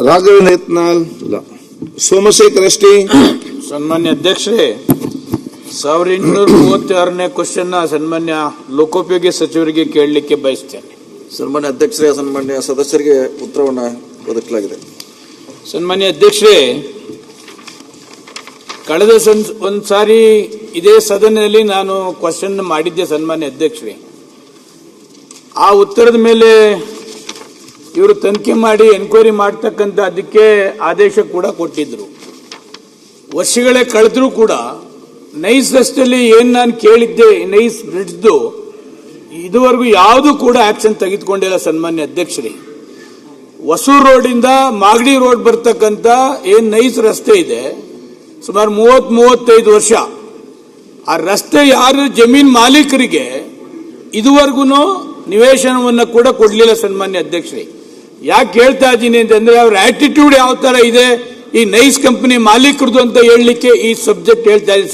ರಾಘವೇಂದ್ರ ಯತ್ನಾಳ್ ಇಲ್ಲ. ಸೋಮಶೇಖರ್ ಅಷ್ಟೇ. ಸನ್ಮಾನ್ಯ ಅಧ್ಯಕ್ಷರೇ, 1836ನೇ ಕ್ವಶನ್ ಸನ್ಮಾನ್ಯ ಲೋಕೋಪಯೋಗಿ ಸಚಿವರಿಗೆ ಕೇಳಲಿಕ್ಕೆ ಬಯಸ್ತೇನೆ. ಸನ್ಮಾನ್ಯ ಅಧ್ಯಕ್ಷರೇ, ಸನ್ಮಾನ್ಯ ಸದಸ್ಯರಿಗೆ ಉತ್ತರವನ್ನು ಒದಗಿಸಲಾಗಿದೆ. ಸನ್ಮಾನ್ಯ ಅಧ್ಯಕ್ಷರೇ, ಕಳೆದ ಒಂದ್ಸಾರಿ ಇದೇ ಸದನದಲ್ಲಿ ನಾನು ಕ್ವಶನ್ ಮಾಡಿದ್ದೆ ಸನ್ಮಾನ್ಯ ಅಧ್ಯಕ್ಷರೇ. ಆ ಉತ್ತರದ ಮೇಲೆ ಇವರು ತನಿಖೆ ಮಾಡಿ ಎನ್ಕ್ವೈರಿ ಮಾಡ್ತಕ್ಕಂಥ ಅದಕ್ಕೆ ಆದೇಶ ಕೂಡ ಕೊಟ್ಟಿದ್ರು. ವರ್ಷಗಳೇ ಕಳೆದ್ರೂ ಕೂಡ ನೈಸ್ ರಸ್ತೆಯಲ್ಲಿ ಏನು ನಾನು ಕೇಳಿದ್ದೆ, ನೈಸ್ ಬ್ರಿಡ್ಜ್ದು ಇದುವರೆಗೂ ಯಾವುದೂ ಕೂಡ ಆಕ್ಷನ್ ತೆಗೆದುಕೊಂಡಿಲ್ಲ ಸನ್ಮಾನ್ಯ ಅಧ್ಯಕ್ಷರೇ. ಹೊಸೂರು ರೋಡಿಂದ ಮಾಗಡಿ ರೋಡ್ ಬರ್ತಕ್ಕಂಥ ಏನು ನೈಸ್ ರಸ್ತೆ ಇದೆ, ಸುಮಾರು 30-35 ವರ್ಷ ಆ ರಸ್ತೆ ಯಾರು ಜಮೀನ್ ಮಾಲೀಕರಿಗೆ ಇದುವರೆಗೂ ನಿವೇಶನವನ್ನು ಕೂಡ ಕೊಡಲಿಲ್ಲ ಸನ್ಮಾನ್ಯ ಅಧ್ಯಕ್ಷರೇ. ಯಾಕೆ ಹೇಳ್ತಾ ಇದ್ದೀನಿ ಅಂತಂದ್ರೆ ಅವ್ರ ಆಟಿಟ್ಯೂಡ್ ಯಾವ ತರ ಇದೆ ಈ ನೈಸ್ ಕಂಪನಿ ಮಾಲೀಕರದು ಅಂತ ಹೇಳಲಿಕ್ಕೆ ಈ ಸಬ್ಜೆಕ್ಟ್ ಹೇಳ್ತಾ ಇದ್ದೀನಿ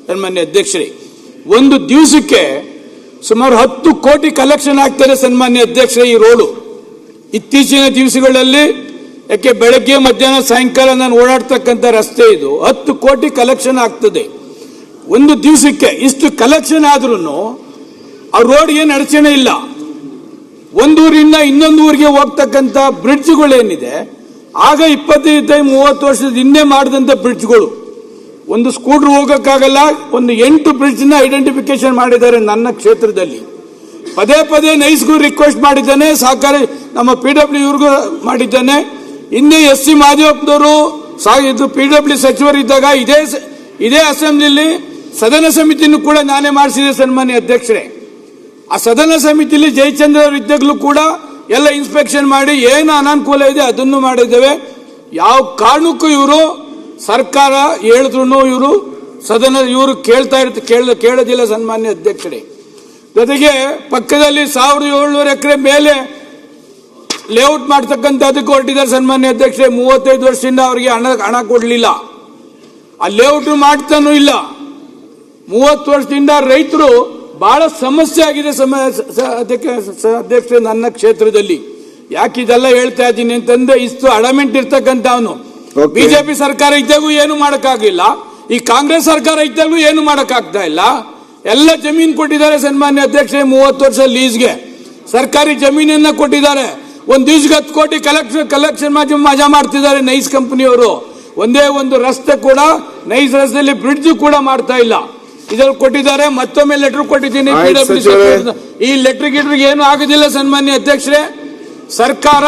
ಸನ್ಮಾನ್ಯ ಅಧ್ಯಕ್ಷರೇ. ಒಂದು ದಿವಸಕ್ಕೆ ಸುಮಾರು 10 ಕೋಟಿ ಕಲೆಕ್ಷನ್ ಆಗ್ತಾರೆ ಸನ್ಮಾನ್ಯ ಅಧ್ಯಕ್ಷರೇ ಈ ರೋಡು. ಇತ್ತೀಚಿನ ದಿವಸಗಳಲ್ಲಿ ಯಾಕೆ ಬೆಳಗ್ಗೆ ಮಧ್ಯಾಹ್ನ ಸಾಯಂಕಾಲ ನಾನು ಓಡಾಡ್ತಕ್ಕಂಥ ರಸ್ತೆ ಇದು 10 ಕೋಟಿ ಕಲೆಕ್ಷನ್ ಆಗ್ತದೆ ಒಂದು ದಿವಸಕ್ಕೆ. ಇಷ್ಟು ಕಲೆಕ್ಷನ್ ಆದ್ರೂ ಆ ರೋಡ್ ಏನು ಅಡಚಣೆ ಇಲ್ಲ. ಒಂದೂರಿಂದ ಇನ್ನೊಂದು ಊರಿಗೆ ಹೋಗ್ತಕ್ಕಂಥ ಬ್ರಿಡ್ಜ್ಗಳೇನಿದೆ, ಆಗ 25-30 ವರ್ಷದ ಹಿಂದೆ ಮಾಡಿದಂಥ ಬ್ರಿಡ್ಜ್ಗಳು, ಒಂದು ಸ್ಕೂಟರ್ ಹೋಗಕ್ಕಾಗಲ್ಲ, ಒಂದು 8 ಬ್ರಿಡ್ಜ್ನ ಐಡೆಂಟಿಫಿಕೇಶನ್ ಮಾಡಿದ್ದಾರೆ ನನ್ನ ಕ್ಷೇತ್ರದಲ್ಲಿ. ಪದೇ ಪದೇ ನೈಸ್ಗೂ ರಿಕ್ವೆಸ್ಟ್ ಮಾಡಿದ್ದಾನೆ, ಸಹಕಾರಿ ನಮ್ಮ PW ಇವ್ರಿಗೂ ಮಾಡಿದ್ದಾನೆ. ಹಿಂದೆ SC ಮಾದೇವಪ್ಪನವರು PW ಸಚಿವರಿದ್ದಾಗ ಇದೇ ಅಸೆಂಬ್ಲಿಯಲ್ಲಿ ಸದನ ಸಮಿತಿನೂ ಕೂಡ ನಾನೇ ಮಾಡಿಸಿದೆ ಸನ್ಮಾನ್ಯ ಅಧ್ಯಕ್ಷರೇ. ಆ ಸದನ ಸಮಿತಿಯಲ್ಲಿ ಜಯಚಂದ್ರ ಅವರು ಇದ್ದಾಗಲೂ ಕೂಡ ಎಲ್ಲ ಇನ್ಸ್ಪೆಕ್ಷನ್ ಮಾಡಿ ಏನು ಅನಾನುಕೂಲ ಇದೆ ಅದನ್ನು ಮಾಡಿದ್ದೇವೆ. ಯಾವ ಕಾರಣಕ್ಕೂ ಇವರು ಸರ್ಕಾರ ಹೇಳಿದ್ರು ಇವರು ಕೇಳೋದಿಲ್ಲ ಸನ್ಮಾನ್ಯ ಅಧ್ಯಕ್ಷರೇ. ಜೊತೆಗೆ ಪಕ್ಕದಲ್ಲಿ 1700 ಎಕರೆ ಮೇಲೆ ಲೇಔಟ್ ಮಾಡ್ತಕ್ಕಂಥದಕ್ಕೆ ಹೊರಟಿದ್ದಾರೆ ಸನ್ಮಾನ್ಯ ಅಧ್ಯಕ್ಷರೇ. 35 ವರ್ಷದಿಂದ ಅವರಿಗೆ ಹಣ ಕೊಡಲಿಲ್ಲ, ಆ ಲೇಔಟ್ ಮಾಡ್ತಾನೂ ಇಲ್ಲ. 30 ವರ್ಷದಿಂದ ರೈತರು ಬಹಳ ಸಮಸ್ಯೆ ಆಗಿದೆ ಅಧ್ಯಕ್ಷರೇ ನನ್ನ ಕ್ಷೇತ್ರದಲ್ಲಿ. ಯಾಕೆ ಇದೆಲ್ಲ ಹೇಳ್ತಾ ಇದ್ದೀನಿ ಅಂತಂದ್ರೆ, ಇಷ್ಟು ಅಡಮೆಂಟ್ ಇರ್ತಕ್ಕಂಥ ಅವನು ಬಿಜೆಪಿ ಸರ್ಕಾರ ಇದ್ದಾಗೂ ಏನು ಮಾಡಕ್ಕಾಗಿಲ್ಲ, ಈ ಕಾಂಗ್ರೆಸ್ ಸರ್ಕಾರ ಇದ್ದಾಗೂ ಏನು ಮಾಡಕ್ಕಾಗ್ತಾ ಇಲ್ಲ. ಎಲ್ಲ ಜಮೀನು ಕೊಟ್ಟಿದ್ದಾರೆ ಸನ್ಮಾನ್ಯ ಅಧ್ಯಕ್ಷರೇ. 30 ವರ್ಷ ಲೀಸ್ಗೆ ಸರ್ಕಾರಿ ಜಮೀನನ್ನ ಕೊಟ್ಟಿದ್ದಾರೆ. ಒಂದು ದಿವಸಕ್ಕೆ 10 ಕೋಟಿ ಕಲೆಕ್ಷನ್ ಮಜಾ ಮಾಡ್ತಿದ್ದಾರೆ ನೈಸ್ ಕಂಪನಿಯವರು. ಒಂದೇ ಒಂದು ರಸ್ತೆ ಕೂಡ, ನೈಸ್ ರಸ್ತೆಯಲ್ಲಿ ಬ್ರಿಡ್ಜ್ ಕೂಡ ಮಾಡ್ತಾ ಇಲ್ಲ. ಇದ್ರಲ್ಲಿ ಕೊಟ್ಟಿದ್ದಾರೆ. ಮತ್ತೊಮ್ಮೆ ಲೆಟರ್ ಕೊಟ್ಟಿದ್ದೀನಿ ಈ ಲೆಟರ್ ಏನು ಆಗುದಿಲ್ಲ ಸನ್ಮಾನ್ಯ ಅಧ್ಯಕ್ಷರೇ. ಸರ್ಕಾರ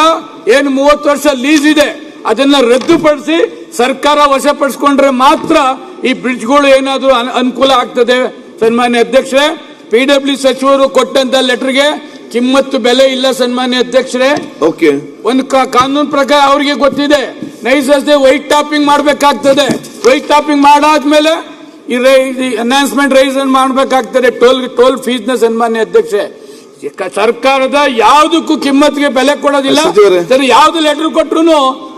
ಏನು 30 ವರ್ಷ ಲೀಸ್ ಇದೆ ಅದನ್ನ ರದ್ದುಪಡಿಸಿ ಸರ್ಕಾರ ವಶಪಡಿಸಿಕೊಂಡ್ರೆ ಮಾತ್ರ ಈ ಬ್ರಿಡ್ಜ್ಗಳು ಏನಾದರೂ ಅನುಕೂಲ ಆಗ್ತದೆ ಸನ್ಮಾನ್ಯ ಅಧ್ಯಕ್ಷರೇ. PW ಸಚಿವರು ಕೊಟ್ಟಂತ ಲೆಟರ್ಗೆ ಕಿಮ್ಮತ್ತು ಬೆಲೆ ಇಲ್ಲ ಸನ್ಮಾನ್ಯ ಅಧ್ಯಕ್ಷರೇ. ಒಂದು ಕಾನೂನು ಪ್ರಕಾರ ಅವರಿಗೆ ಗೊತ್ತಿದೆ, ನೈಸ್ ರಸ್ತೆ ವೈಟ್ ಟಾಪಿಂಗ್ ಮಾಡಬೇಕಾಗ್ತದೆ. ವೈಟ್ ಟಾಪಿಂಗ್ ಮಾಡಾದ್ಮೇಲೆ ಈ ಎನ್ಹಾನ್ಸ್ಮೆಂಟ್ ರೈಸ್ ಮಾಡಬೇಕಾಗ್ತದೆ ಟೋಲ್ ಫೀಸ್ ನ ಸನ್ಮಾನ್ಯ ಅಧ್ಯಕ್ಷೆ. ಸರ್ಕಾರದ ಯಾವುದಕ್ಕೂ ಕಿಮ್ಮತ್ತಿಗೆ ಬೆಲೆ ಕೊಡೋದಿಲ್ಲ. ಯಾವ್ದು ಲೆಟರ್ ಕೊಟ್ರು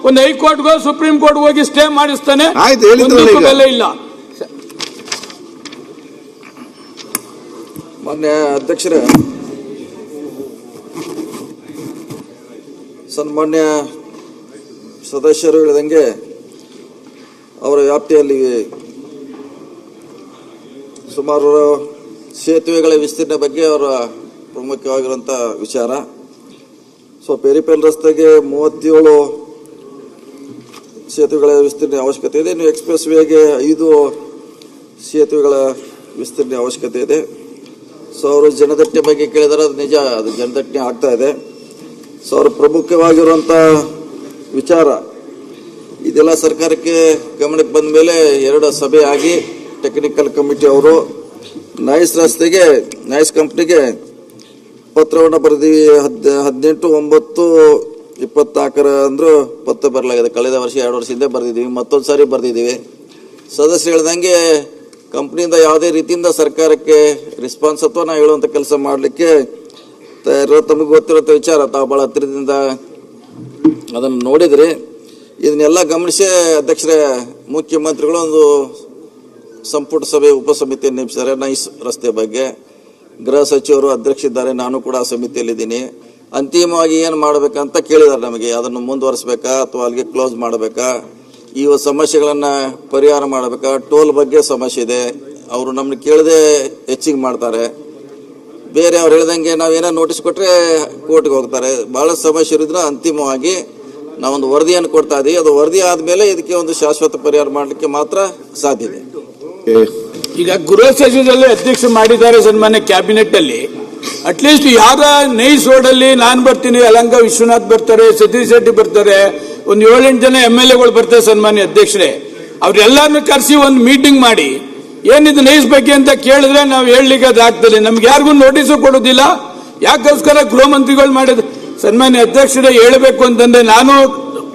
ಒಂದು ಹೈಕೋರ್ಟ್ಗೋ ಸುಪ್ರೀಂ ಕೋರ್ಟ್ ಹೋಗಿ ಸ್ಟೇ ಮಾಡಿಸ್ತಾನೆ, ಬೆಲೆ ಇಲ್ಲ. ಮಾನ್ಯ ಅಧ್ಯಕ್ಷರೇ, ಸನ್ಮಾನ್ಯ ಸದಸ್ಯರು ಹೇಳಿದಂಗೆ ಅವರ ವ್ಯಾಪ್ತಿಯಲ್ಲಿ ಸುಮಾರು ಸೇತುವೆಗಳ ವಿಸ್ತೀರ್ಣ ಬಗ್ಗೆ ಅವರ ಪ್ರಮುಖವಾಗಿರುವಂಥ ವಿಚಾರ. ಪೆರಿಪೆಲ್ ರಸ್ತೆಗೆ 37 ಸೇತುವೆಗಳ ವಿಸ್ತೀರ್ಣ ಅವಶ್ಯಕತೆ ಇದೆ. ಇನ್ನು ಎಕ್ಸ್ಪ್ರೆಸ್ ವೇಗೆ 5 ಸೇತುವೆಗಳ ವಿಸ್ತೀರ್ಣ ಅವಶ್ಯಕತೆ ಇದೆ. ಅವರು ಜನದಟ್ಟಣೆ ಬಗ್ಗೆ ಕೇಳಿದರೆ ಅದು ನಿಜ, ಅದು ಜನದಟ್ಟಣೆ ಆಗ್ತಾ ಇದೆ. ಅವರ ಪ್ರಮುಖವಾಗಿರುವಂಥ ವಿಚಾರ ಇದೆಲ್ಲ ಸರ್ಕಾರಕ್ಕೆ ಗಮನಕ್ಕೆ ಬಂದ ಮೇಲೆ 2 ಸಭೆ ಆಗಿ ಟೆಕ್ನಿಕಲ್ ಕಮಿಟಿ ಅವರು ನೈಸ್ ರಸ್ತೆಗೆ, ನೈಸ್ ಕಂಪ್ನಿಗೆ ಪತ್ರವನ್ನು ಬರೆದೀವಿ. 18/9/24 ಅಂದ್ರೂ ಪತ್ರ ಬರಲಾಗಿದೆ. ಕಳೆದ ವರ್ಷ 2 ವರ್ಷದಿಂದ ಬರೆದಿದ್ದೀವಿ, ಮತ್ತೊಂದು ಸಾರಿ ಬರೆದಿದ್ದೀವಿ. ಸದಸ್ಯರು ಹೇಳ್ದಂಗೆ ಕಂಪ್ನಿಯಿಂದ ಯಾವುದೇ ರೀತಿಯಿಂದ ಸರ್ಕಾರಕ್ಕೆ ರೆಸ್ಪಾನ್ಸ್ ಅಥವಾ ನಾವು ಹೇಳುವಂಥ ಕೆಲಸ ಮಾಡಲಿಕ್ಕೆ ತಮಗೆ ಗೊತ್ತಿರುವಂಥ ವಿಚಾರ. ತಾವು ಭಾಳ ಹತ್ತಿರದಿಂದ ಅದನ್ನು ನೋಡಿದ್ರಿ. ಇದನ್ನೆಲ್ಲ ಗಮನಿಸಿ ಅಧ್ಯಕ್ಷರೇ, ಮುಖ್ಯಮಂತ್ರಿಗಳು ಒಂದು ಸಂಪುಟ ಸಭೆ ಉಪಸಮಿತಿಯನ್ನು ನೇಮಿಸಿದ್ದಾರೆ ನೈಸ್ ರಸ್ತೆ ಬಗ್ಗೆ. ಗೃಹ ಸಚಿವರು ಅಧ್ಯಕ್ಷರಿದ್ದಾರೆ, ನಾನು ಕೂಡ ಆ ಸಮಿತಿಯಲ್ಲಿದ್ದೀನಿ. ಅಂತಿಮವಾಗಿ ಏನು ಮಾಡಬೇಕಂತ ಕೇಳಿದ್ದಾರೆ ನಮಗೆ. ಅದನ್ನು ಮುಂದುವರಿಸಬೇಕಾ ಅಥವಾ ಅಲ್ಲಿಗೆ ಕ್ಲೋಸ್ ಮಾಡಬೇಕಾ, ಈ ಸಮಸ್ಯೆಗಳನ್ನು ಪರಿಹಾರ ಮಾಡಬೇಕಾ, ಟೋಲ್ ಬಗ್ಗೆ ಸಮಸ್ಯೆ ಇದೆ, ಅವರು ನಮ್ಮನ್ನು ಕೇಳದೆ ಹೆಚ್ಚಿಗೆ ಮಾಡ್ತಾರೆ, ಬೇರೆ ಅವ್ರು ಹೇಳ್ದಂಗೆ ನಾವೇನೋ ನೋಟಿಸ್ ಕೊಟ್ಟರೆ ಕೋರ್ಟ್ಗೆ ಹೋಗ್ತಾರೆ. ಭಾಳ ಸಮಸ್ಯೆ ಇರೋದ್ರಿಂದ ಅಂತಿಮವಾಗಿ ನಾವೊಂದು ವರದಿಯನ್ನು ಕೊಡ್ತಾ ಇದ್ದೀವಿ. ಅದು ವರದಿ ಆದಮೇಲೆ ಇದಕ್ಕೆ ಒಂದು ಶಾಶ್ವತ ಪರಿಹಾರ ಮಾಡಲಿಕ್ಕೆ ಮಾತ್ರ ಸಾಧ್ಯ ಇದೆ. ಈಗ ಗೃಹ ಸಚಿವರಲ್ಲಿ ಅಧ್ಯಕ್ಷ ಮಾಡಿದ್ದಾರೆ ಸನ್ಮಾನ್ಯ ಕ್ಯಾಬಿನೆಟ್ ಅಲ್ಲಿ. ಅಟ್ಲೀಸ್ಟ್ ಯಾರ ನೈಸ್ ರೋಡ್ ಅಲ್ಲಿ ನಾನು ಬರ್ತೀನಿ, ಯಲಹಂಕ ವಿಶ್ವನಾಥ್ ಬರ್ತಾರೆ, ಸತೀಶ್ ಶೆಟ್ಟಿ ಬರ್ತಾರೆ, ಒಂದು 7-8 ಜನ MLAಗಳು ಬರ್ತಾರೆ ಸನ್ಮಾನ್ಯ ಅಧ್ಯಕ್ಷರೇ. ಅವ್ರೆಲ್ಲಾರನ್ನು ಕರೆಸಿ ಒಂದು ಮೀಟಿಂಗ್ ಮಾಡಿ ಏನಿದು ನೈಸ್ ಬಗ್ಗೆ ಅಂತ ಕೇಳಿದ್ರೆ ನಾವು ಹೇಳಲಿಕ್ಕೆ ಅದಾಗ್ತದೆ. ನಮ್ಗೆ ಯಾರಿಗೂ ನೋಟಿಸು ಕೊಡೋದಿಲ್ಲ. ಯಾಕೋಸ್ಕರ ಗೃಹ ಮಂತ್ರಿಗಳು ಮಾಡಿದ ಸನ್ಮಾನ್ಯ ಅಧ್ಯಕ್ಷರೇ ಹೇಳಬೇಕು ಅಂತಂದ್ರೆ, ನಾನು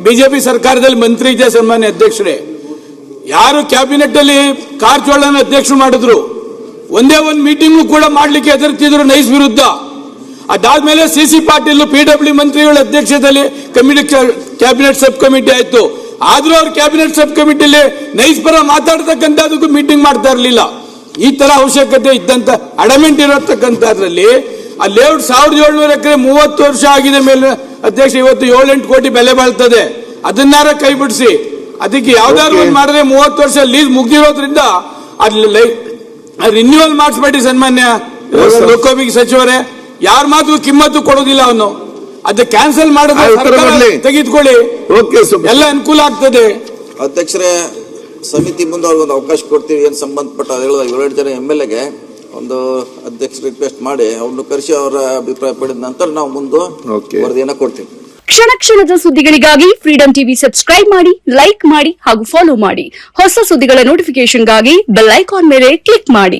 ಬಿಜೆಪಿ ಸರ್ಕಾರದಲ್ಲಿ ಮಂತ್ರಿ ಇದ್ದೆ ಸನ್ಮಾನ್ಯ ಅಧ್ಯಕ್ಷರೇ. ಯಾರು ಕ್ಯಾಬಿನೆಟ್ ಅಲ್ಲಿ ಕಾರಜೋಳನ ಅಧ್ಯಕ್ಷರು ಮಾಡಿದ್ರು, ಒಂದೇ ಒಂದು ಮೀಟಿಂಗ್ ಕೂಡ ಮಾಡ್ಲಿಕ್ಕೆ ಹೆದರ್ತಿದ್ರು ನೈಸ್ ವಿರುದ್ಧ. ಅದಾದ್ಮೇಲೆ CC ಪಾಟೀಲ್ PW ಮಂತ್ರಿಗಳ ಅಧ್ಯಕ್ಷತೆಯಲ್ಲಿ ಕ್ಯಾಬಿನೆಟ್ ಸಬ್ ಕಮಿಟಿ ಆಯ್ತು. ಆದ್ರೂ ಅವ್ರ ಕ್ಯಾಬಿನೆಟ್ ಸಬ್ ಕಮಿಟಿಯಲ್ಲಿ ನೈಸ್ ಪರ ಮಾತಾಡ್ತಕ್ಕಂಥದಕ್ಕೂ ಮೀಟಿಂಗ್ ಮಾಡ್ತಾ ಇರಲಿಲ್ಲ. ಈ ತರ ಅವಶ್ಯಕತೆ ಇದ್ದಂತ ಅಡಮೆಂಟ್ ಇರತಕ್ಕಂಥದ್ರಲ್ಲಿ ಆ ಲೇಔಟ್ 1700 ಎಕರೆ 30 ವರ್ಷ ಆಗಿದೆ ಮೇಲೆ ಅಧ್ಯಕ್ಷ, ಇವತ್ತು 7-8 ಕೋಟಿ ಬೆಲೆ ಬಾಳ್ತದೆ. ಅದನ್ನಾರ ಕೈ ಬಿಡಿಸಿ, ಅದಕ್ಕೆ ಯಾವ್ದಾದ್ರು ಒಂದು ಮಾಡಿದ್ರೆ 30 ವರ್ಷ ಲೀಸ್ ಮುಗ್ದಿರೋದ್ರಿಂದ ಅಲ್ಲಿ ರಿನ್ಯೂವಲ್ ಮಾಡಿಸ್ಬೇಡಿ ಸನ್ಮಾನ್ಯ ಲೋಕೋಪಯೋಗಿ ಸಚಿವರೇ. ಯಾರ ಮಾತು ಕಿಮ್ಮತ್ತು ಕೊಡೋದಿಲ್ಲ ಅವನು. ಅದು ಕ್ಯಾನ್ಸಲ್ ಮಾಡಿದ್ರೆ ತೆಗೆದುಕೊಳ್ಳಿ, ಎಲ್ಲ ಅನುಕೂಲ ಆಗ್ತದೆ. ಅಧ್ಯಕ್ಷರೇ, ಸಮಿತಿ ಮುಂದೆ ಅವ್ರಿಗೊಂದು ಅವಕಾಶ ಕೊಡ್ತೀವಿ. ಏನು ಸಂಬಂಧಪಟ್ಟ 7 ಜನ MLAಗೆ ಒಂದು ಅಧ್ಯಕ್ಷ ರಿಕ್ವೆಸ್ಟ್ ಮಾಡಿ ಅವ್ರನ್ನು ಕರೆಸಿ ಅವರ ಅಭಿಪ್ರಾಯ ಪಡೆದ ನಂತರ ನಾವು ಮುಂದೆ ವರದಿಯನ್ನು ಕೊಡ್ತೀವಿ. ಕ್ಷಣ ಕ್ಷಣದ ಸುದ್ದಿಗಳಿಗಾಗಿ ಫ್ರೀಡಂ ಟಿವಿ ಸಬ್ಸ್ಕ್ರೈಬ್ ಮಾಡಿ, ಲೈಕ್ ಮಾಡಿ ಹಾಗೂ ಫಾಲೋ ಮಾಡಿ. ಹೊಸ ಸುದ್ದಿಗಳ ನೋಟಿಫಿಕೇಶನ್ಗಾಗಿ ಬೆಲ್ ಐಕಾನ್ ಮೇಲೆ ಕ್ಲಿಕ್ ಮಾಡಿ.